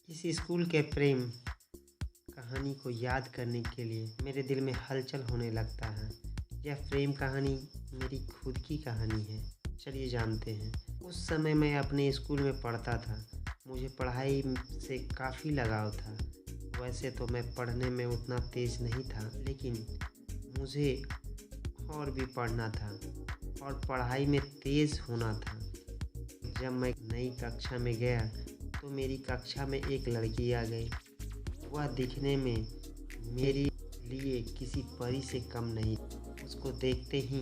इस स्कूल के प्रेम कहानी को याद करने के लिए मेरे दिल में हलचल होने लगता है। यह प्रेम कहानी मेरी खुद की कहानी है। चलिए जानते हैं। उस समय मैं अपने स्कूल में पढ़ता था। मुझे पढ़ाई से काफ़ी लगाव था। वैसे तो मैं पढ़ने में उतना तेज़ नहीं था, लेकिन मुझे और भी पढ़ना था और पढ़ाई में तेज़ होना था। जब मैं नई कक्षा में गया तो मेरी कक्षा में एक लड़की आ गई। वह दिखने में मेरे लिए किसी परी से कम नहीं। उसको देखते ही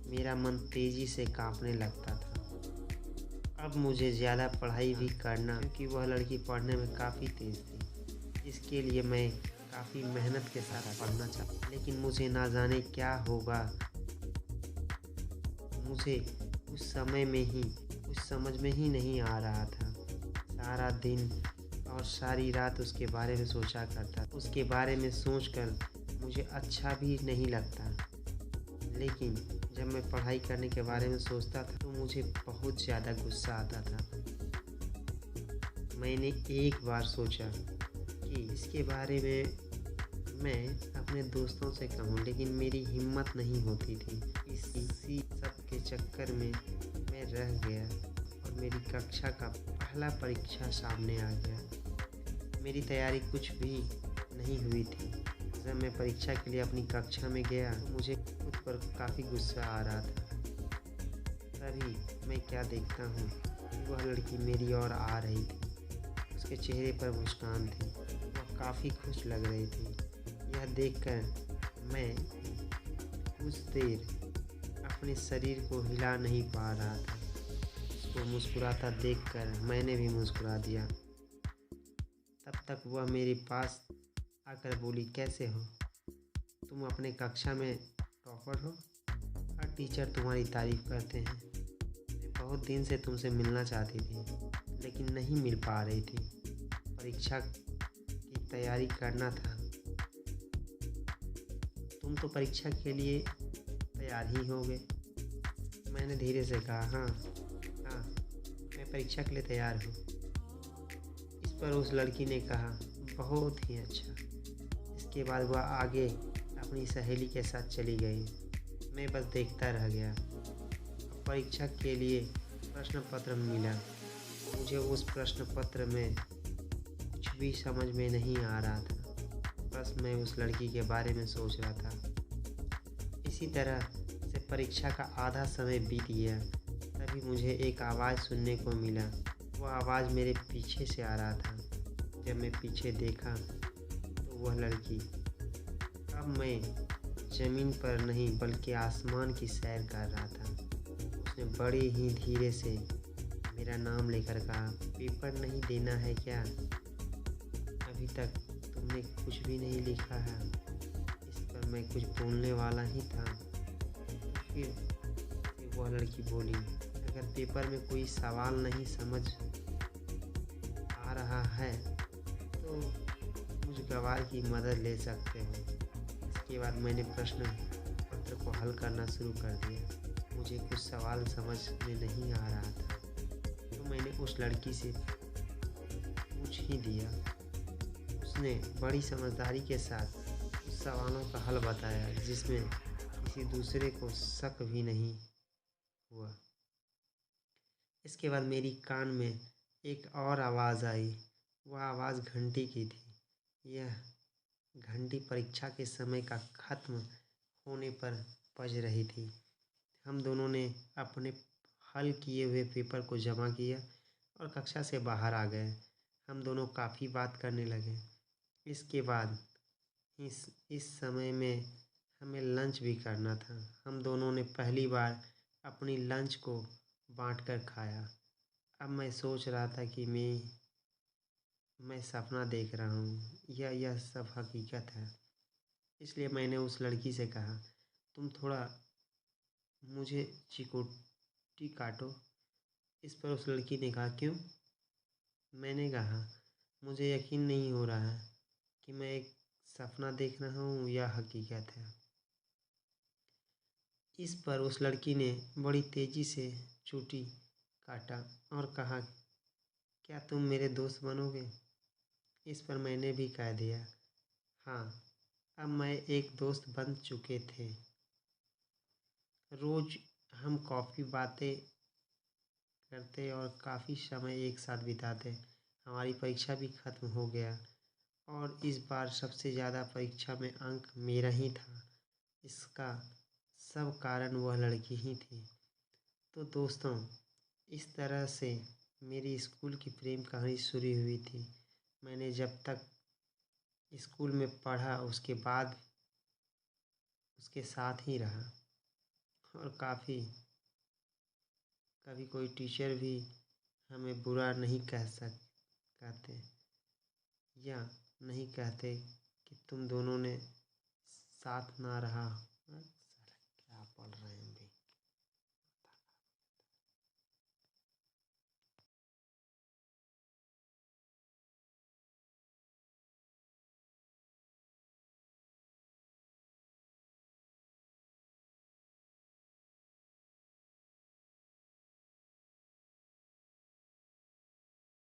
मेरा मन तेज़ी से कांपने लगता था। अब मुझे ज़्यादा पढ़ाई भी करना, क्योंकि वह लड़की पढ़ने में काफ़ी तेज़ थी। इसके लिए मैं काफ़ी मेहनत के साथ पढ़ना चाहता, लेकिन मुझे ना जाने क्या होगा। मुझे उस समय में ही कुछ समझ में ही नहीं आ रहा था। सारा दिन और सारी रात उसके बारे में सोचा करता। उसके बारे में सोचकर मुझे अच्छा भी नहीं लगता, लेकिन जब मैं पढ़ाई करने के बारे में सोचता था तो मुझे बहुत ज़्यादा गुस्सा आता था। मैंने एक बार सोचा कि इसके बारे में मैं अपने दोस्तों से कहूँ, लेकिन मेरी हिम्मत नहीं होती थी। इसी सब के चक्कर में मैं रह गया और मेरी कक्षा का पहला परीक्षा सामने आ गया। मेरी तैयारी कुछ भी नहीं हुई थी। जब मैं परीक्षा के लिए अपनी कक्षा में गया तो मुझे खुद पर काफ़ी गुस्सा आ रहा था। तभी मैं क्या देखता हूँ कि वह लड़की मेरी ओर आ रही थी। उसके चेहरे पर मुस्कान थी। वह काफ़ी खुश लग रही थी। यह देखकर मैं कुछ देर अपने शरीर को हिला नहीं पा रहा था। उसको मुस्कुराता देखकर मैंने भी मुस्कुरा दिया। तब तक वह मेरे पास आकर बोली, कैसे हो? तुम अपने कक्षा में टॉपर हो। हर टीचर तुम्हारी तारीफ़ करते हैं। मैं बहुत दिन से तुमसे मिलना चाहती थी, लेकिन नहीं मिल पा रही थी। परीक्षा की तैयारी करना था। तुम तो परीक्षा के लिए तैयार ही होगे। मैंने धीरे से कहा, हाँ, मैं परीक्षा के लिए तैयार हूँ। इस पर उस लड़की ने कहा, बहुत ही अच्छा। इसके बाद वह आगे अपनी सहेली के साथ चली गई। मैं बस देखता रह गया। अब परीक्षा के लिए प्रश्न पत्र मिला। मुझे उस प्रश्न पत्र में कुछ भी समझ में नहीं आ रहा था। बस मैं उस लड़की के बारे में सोच रहा था। इसी तरह से परीक्षा का आधा समय बीत गया। तभी मुझे एक आवाज़ सुनने को मिला। वह आवाज़ मेरे पीछे से आ रहा था। जब मैं पीछे देखा तो वह लड़की, अब मैं ज़मीन पर नहीं बल्कि आसमान की सैर कर रहा था। उसने बड़े ही धीरे से मेरा नाम लेकर कहा, पेपर नहीं देना है क्या? अभी तक तुमने कुछ भी नहीं लिखा है। इस पर मैं कुछ बोलने वाला ही था। फिर वह लड़की बोली, अगर पेपर में कोई सवाल नहीं समझ आ रहा है तो मुझ गवाह की मदद ले सकते हो। इसके बाद मैंने प्रश्न पत्र को हल करना शुरू कर दिया। मुझे कुछ सवाल समझ में नहीं आ रहा था, तो मैंने उस लड़की से पूछ ही दिया। उसने बड़ी समझदारी के साथ उस सवालों का हल बताया, जिसमें किसी दूसरे को शक भी नहीं हुआ। इसके बाद मेरी कान में एक और आवाज़ आई। वह आवाज़ घंटी की थी। यह घंटी परीक्षा के समय का ख़त्म होने पर बज रही थी। हम दोनों ने अपने हल किए हुए पेपर को जमा किया और कक्षा से बाहर आ गए। हम दोनों काफ़ी बात करने लगे। इसके बाद इस समय में हमें लंच भी करना था। हम दोनों ने पहली बार अपनी लंच को बांटकर खाया। अब मैं सोच रहा था कि मैं सपना देख रहा हूँ या यह सब हकीकत है। इसलिए मैंने उस लड़की से कहा, तुम थोड़ा मुझे चिकोटी काटो। इस पर उस लड़की ने कहा, क्यों? मैंने कहा, मुझे यकीन नहीं हो रहा है कि मैं एक सपना देख रहा हूँ या हकीकत है। इस पर उस लड़की ने बड़ी तेज़ी से चोटी काटा और कहा, क्या तुम मेरे दोस्त बनोगे? इस पर मैंने भी कह दिया, हाँ, अब मैं एक दोस्त बन चुके थे। रोज़ हम कॉफ़ी बातें करते और काफ़ी समय एक साथ बिताते। हमारी परीक्षा भी ख़त्म हो गया और इस बार सबसे ज़्यादा परीक्षा में अंक मेरा ही था। इसका सब कारण वह लड़की ही थी। तो दोस्तों, इस तरह से मेरी स्कूल की प्रेम कहानी शुरू हुई थी। मैंने जब तक स्कूल में पढ़ा उसके बाद उसके साथ ही रहा और कभी कोई टीचर भी हमें बुरा नहीं कहते या नहीं कहते कि तुम दोनों ने साथ ना रहा। साला क्या पढ़ रहे हैं।